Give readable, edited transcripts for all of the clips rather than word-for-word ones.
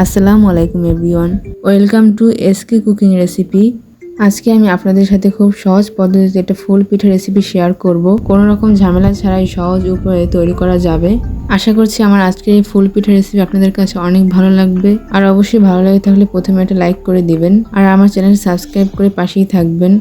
আসসালামু আলাইকুম everyone, welcome to SK cooking recipe. আজকে আমি আপনাদের সাথে খুব সহজ পদ্ধতিতে একটা ফুল পিঠা রেসিপি শেয়ার করব। কোনো রকম ঝামেলা ছাড়াই সহজ উপায়ে তৈরি করা যাবে। আশা করছি আমার আজকের এই ফুল পিঠা রেসিপি আপনাদের কাছে অনেক ভালো লাগবে। আর অবশ্যই ভালো লাগে থাকলে প্রথমে একটা লাইক করে দিবেন আর আমার চ্যানেল সাবস্ক্রাইব করে পাশেই থাকবেন।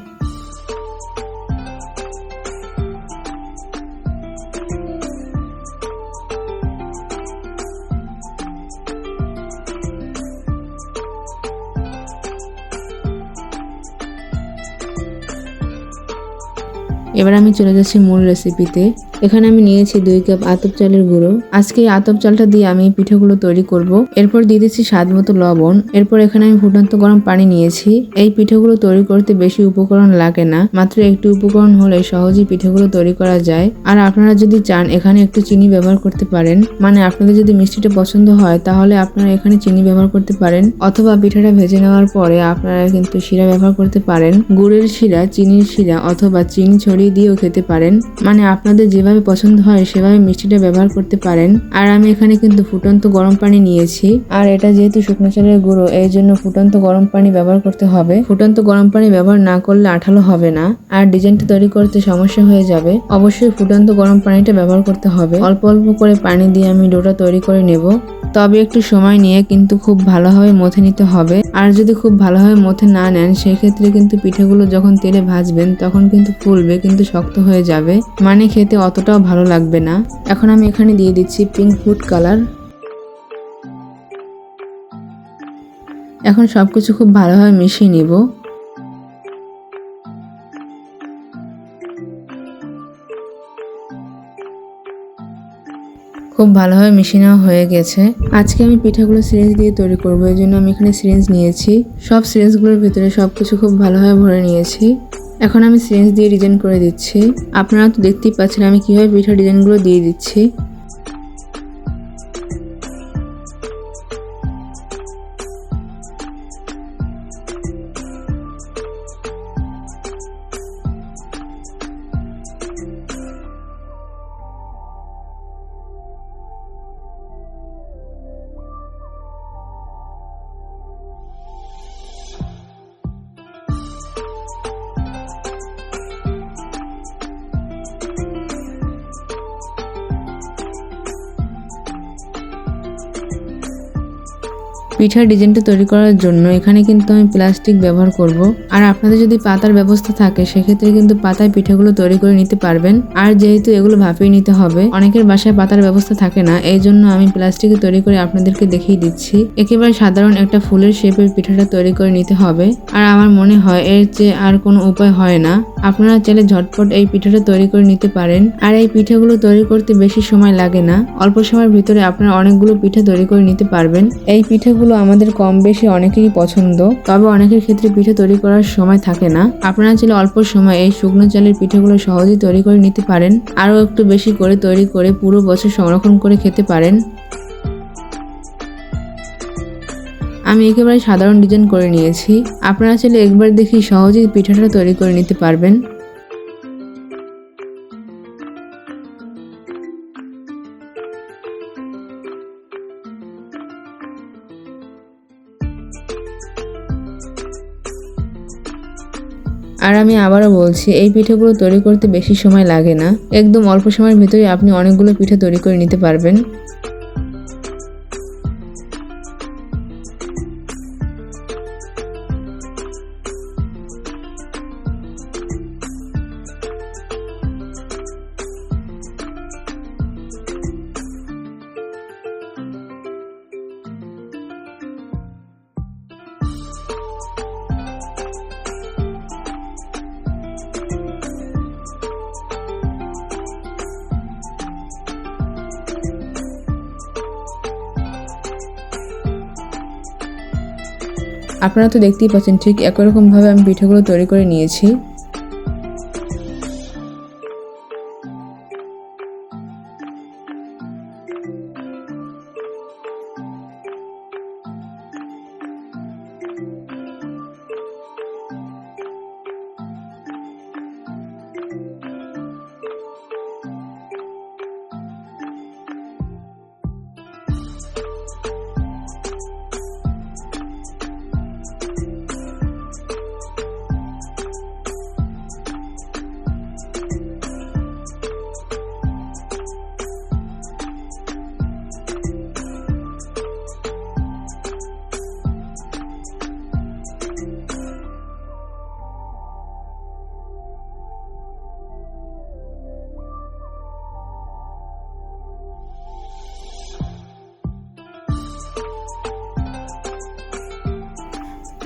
এবার আমি চলে যাচ্ছি মূল রেসিপিতে। এখানে আমি নিয়েছি 2 কাপ আতপ চালের গুঁড়ো। আজকে এই আতপ চালটা দিয়ে আমি পিঠাগুলো তৈরি করব। এরপর দিয়ে দিচ্ছি স্বাদ মতো লবণ। এরপর এখানে আমি ফুটন্ত গরম পানি নিয়েছি। এই পিঠাগুলো তৈরি করতে বেশি উপকরণ লাগে না, মাত্র একটু উপকরণ হলে সহজেই পিঠাগুলো তৈরি করা যায়। আর আপনারা যদি চান এখানে একটু চিনি ব্যবহার করতে পারেন, মানে আপনাদের যদি মিষ্টিটা পছন্দ হয় তাহলে আপনারা এখানে চিনি ব্যবহার করতে পারেন, অথবা পিঠাটা ভেজে নেওয়ার পরে আপনারা কিন্তু শিরা ব্যবহার করতে পারেন। গুড়ের শিরা, চিনির শিরা অথবা চিনি ছড়িয়ে দিয়েও খেতে পারেন, মানে আপনাদের যেভাবে পছন্দ হয় সেভাবে মিষ্টিটা ব্যবহার করতে পারেন। আর আমি এখানে কিন্তু ফুটন্ত গরম পানি নিয়েছি, আর এটা যেহেতু শুকনো চালের গুঁড়ো এই জন্য ফুটন্ত গরম পানি ব্যবহার করতে হবে। ফুটন্ত গরম পানি ব্যবহার না করলে আঠালো হবে না আর ডিজাইনটা তৈরি করতে সমস্যা হয়ে যাবে। অবশ্যই ফুটন্ত গরম পানিটা ব্যবহার করতে হবে। অল্প অল্প করে পানি দিয়ে আমি ডোটা তৈরি করে নেব, তবে একটু সময় নিয়ে কিন্তু খুব ভালোভাবে মথে নিতে হবে। আর যদি খুব ভালোভাবে মথে না নেন সেক্ষেত্রে কিন্তু পিঠাগুলো যখন তেলে ভাজবেন তখন কিন্তু ফুলবে কিন্তু শক্ত হয়ে যাবে, মানে খেতে অতটাও ভালো লাগবে না। এখন আমি এখানে দিয়ে দিচ্ছি পিঙ্ক ফুড কালার। এখন সবকিছু খুব ভালোভাবে মিশিয়ে নিব। খুব ভালোভাবে মিশিয়ে নেওয়া হয়ে গেছে। আজকে আমি পিঠাগুলো সিরিঞ্জ দিয়ে তৈরি করবো, এই জন্য আমি এখানে সিরিঞ্জ নিয়েছি। সব সিরিঞ্জগুলোর ভিতরে সবকিছু খুব ভালোভাবে ভরে নিয়েছি। এখন আমি সিরিঞ্জ দিয়ে ডিজাইন করে দিচ্ছি। আপনারা তো দেখতেই পাচ্ছেন আমি কিভাবে পিঠার ডিজাইনগুলো দিয়ে দিচ্ছি। পিঠার ডিজাইনটা তৈরি করার জন্য এখানে কিন্তু আমি প্লাস্টিক ব্যবহার করব। আর আপনাদের যদি পাতার ব্যবস্থা থাকে সেক্ষেত্রে কিন্তু পাতায় পিঠাগুলো তৈরি করে নিতে পারবেন। আর যেহেতু এগুলো ভাপিয়ে নিতে হবে, অনেকের বাসায় পাতার ব্যবস্থা থাকে না, এই জন্য আমি প্লাস্টিকে তৈরি করে আপনাদেরকে দেখিয়ে দিচ্ছি। একেবারে সাধারণ একটা ফুলের শেপের পিঠাটা তৈরি করে নিতে হবে। আর আমার মনে হয় এর চেয়ে আর কোনো উপায় হয় না। আপনারা চাইলে ঝটপট এই পিঠাটা তৈরি করে নিতে পারেন। আর এই পিঠাগুলো তৈরি করতে বেশি সময় লাগে না, অল্প সময়ের ভিতরে আপনারা অনেকগুলো পিঠা তৈরি করে নিতে পারবেন। এই পিঠাগুলো আমাদের কম বেশি অনেকেরই পছন্দ, তবে অনেকের ক্ষেত্রে পিঠা তৈরি করার সময় থাকে না। আপনারা চাইলে অল্প সময় এই শুকনো চালের পিঠাগুলো সহজেই তৈরি করে নিতে পারেন। আরও একটু বেশি করে তৈরি করে পুরো বছর সংরক্ষণ করে খেতে পারেন। আমি একেবারে সাধারণ ডিজাইন করে নিয়েছি। আপনারা চাইলে একবার দেখি সহজেই পিঠাটা তৈরি করে নিতে পারবেন। আর আমি আবারও বলছি, এই পিঠাগুলো তৈরি করতে বেশি সময় লাগে না, একদম অল্প সময়ের ভিতরে আপনি অনেকগুলো পিঠা তৈরি করে নিতে পারবেন। আপনারা তো দেখতেই পাচ্ছেন ঠিক একই রকম ভাবে আমি পিঠাগুলো তৈরি করে নিয়েছি।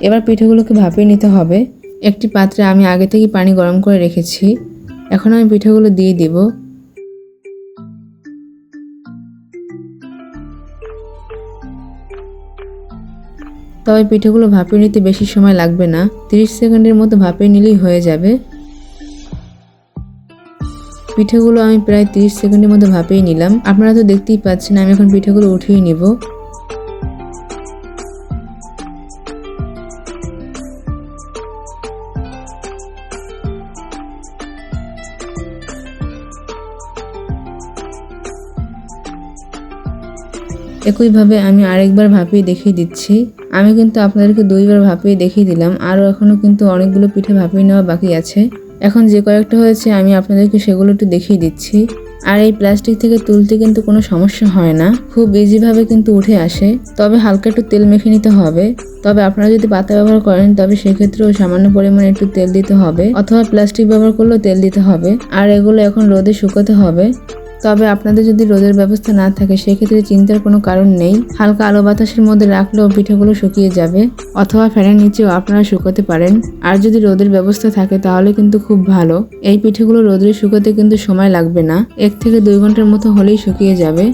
এবার পিঠেগুলোকে ভাপিয়ে নিতে হবে। একটি পাত্রে আমি আগে থেকে পানি গরম করে রেখেছি। এখন আমি পিঠেগুলো দিয়ে দিব। তবে পিঠেগুলো ভাপিয়ে নিতে বেশি সময় লাগবে না, 30 সেকেন্ডের মতো ভাপিয়ে নিলেই হয়ে যাবে। পিঠেগুলো আমি প্রায় 30 সেকেন্ডের মতো ভাপিয়ে নিলাম। আপনারা তো দেখতেই পাচ্ছেন, আমি এখন পিঠেগুলো উঠিয়ে নিব। একইভাবে আমি আরেকবার ভাপিয়ে দেখিয়ে দিচ্ছি। আমি কিন্তু আপনাদেরকে 2বার ভাপিয়ে দেখিয়ে দিলাম, আরও এখনও কিন্তু অনেকগুলো পিঠে ভাপিয়ে নেওয়া বাকি আছে। এখন যে কয়েকটা হয়েছে আমি আপনাদেরকে সেগুলো একটু দেখিয়ে দিচ্ছি। আর এই প্লাস্টিক থেকে তুলতে কিন্তু কোনো সমস্যা হয় না, খুব ইজিভাবে কিন্তু উঠে আসে। তবে হালকা একটু তেল মেখে নিতে হবে। তবে আপনারা যদি পাতা ব্যবহার করেন তবে সেক্ষেত্রেও সামান্য পরিমাণে একটু তেল দিতে হবে, অথবা প্লাস্টিক ব্যবহার করলেও তেল দিতে হবে। আর এগুলো এখন রোদে শুকাতে হবে। তবে আপনাদের যদি রোদের ব্যবস্থা না থাকে সেক্ষেত্রে চিন্তার কোনো কারণ নেই, হালকা আলো বাতাসের মধ্যে রাখলেও পিঠেগুলো শুকিয়ে যাবে, অথবা ফ্যানের নিচেও আপনারা শুকাতে পারেন। আর যদি রোদের ব্যবস্থা থাকে তাহলে কিন্তু খুব ভালো। এই পিঠেগুলো রোদে শুকাতে কিন্তু সময় লাগবে না, 1 থেকে 2 ঘন্টার মতো হলেই শুকিয়ে যাবে।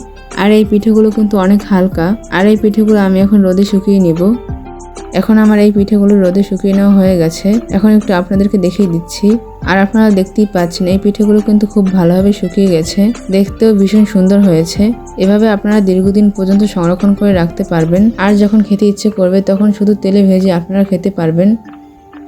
আর এই পিঠেগুলো কিন্তু অনেক হালকা। আর এই পিঠেগুলো আমি এখন রোদে শুকিয়ে নিব। এখন আমার এই পিঠেগুলো রোদে শুকিয়ে নেওয়া হয়ে গেছে। এখন একটু আপনাদেরকে দেখিয়ে দিচ্ছি। আর আপনারা দেখতেই পাচ্ছেন এই পিঠেগুলো কিন্তু খুব ভালোভাবে শুকিয়ে গেছে, দেখতেও ভীষণ সুন্দর হয়েছে। এভাবে আপনারা দীর্ঘদিন পর্যন্ত সংরক্ষণ করে রাখতে পারবেন। আর যখন খেতে ইচ্ছে করবে তখন শুধু তেলে ভেজে আপনারা খেতে পারবেন।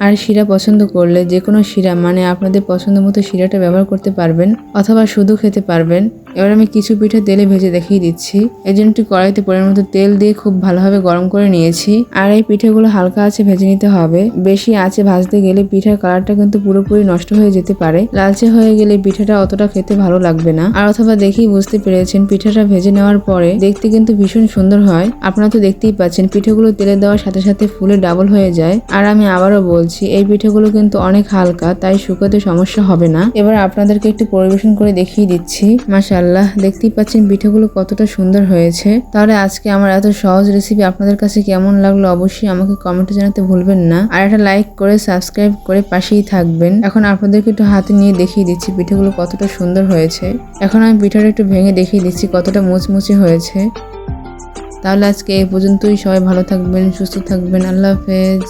আর শিরা পছন্দ করলে যে কোনো শিরা, মানে আপনাদের পছন্দ মতো শিরাটা ব্যবহার করতে পারবেন, অথবা শুধু খেতে পারবেন। এবার আমি কিছু পিঠে তেলে ভেজে দেখিয়ে দিচ্ছি। এই জন্য একটি কড়াইতে পরিমাণ মতো তেল দিয়ে খুব ভালোভাবে গরম করে নিয়েছি। আর এই পিঠেগুলো হালকা আঁচে ভেজে নিতে হবে। বেশি আঁচে ভাজতে গেলে পিঠার কালারটা কিন্তু পুরোপুরি নষ্ট হয়ে যেতে পারে। লালচে হয়ে গেলে পিঠাটা অতটা খেতে ভালো লাগবে না। আর অথবা দেখেই বুঝতে পেরেছেন পিঠাটা ভেজে নেওয়ার পরে দেখতে কিন্তু ভীষণ সুন্দর হয়। আপনারা তো দেখতেই পাচ্ছেন পিঠেগুলো তেলে দেওয়ার সাথে সাথে ফুলে ডাবল হয়ে যায়। আর আমি আবারও বলছি, এই পিঠেগুলো কিন্তু অনেক হালকা, তাই শুকাতে সমস্যা হবে না। এবার আপনাদেরকে একটু পরিবেশন করে দেখিয়ে দিচ্ছি। মাশাআল্লাহ, দেখতেই পাচ্ছেন পিঠেগুলো কতটা সুন্দর হয়েছে। তাহলে আজকে আমার এত সহজ রেসিপি আপনাদের কাছে কেমন লাগলো অবশ্যই আমাকে কমেন্টে জানাতে ভুলবেন না। আর একটা লাইক করে সাবস্ক্রাইব করে পাশেই থাকবেন। এখন আপনাদেরকে একটু হাতে নিয়ে দেখিয়ে দিচ্ছি পিঠেগুলো কতটা সুন্দর হয়েছে। এখন আমি পিঠাটা একটু ভেঙে দেখিয়ে দিচ্ছি কতটা মুচমুচে হয়েছে। তাহলে আজকে এই পর্যন্তই। সবাই ভালো থাকবেন, সুস্থ থাকবেন। আল্লাহ হাফেজ।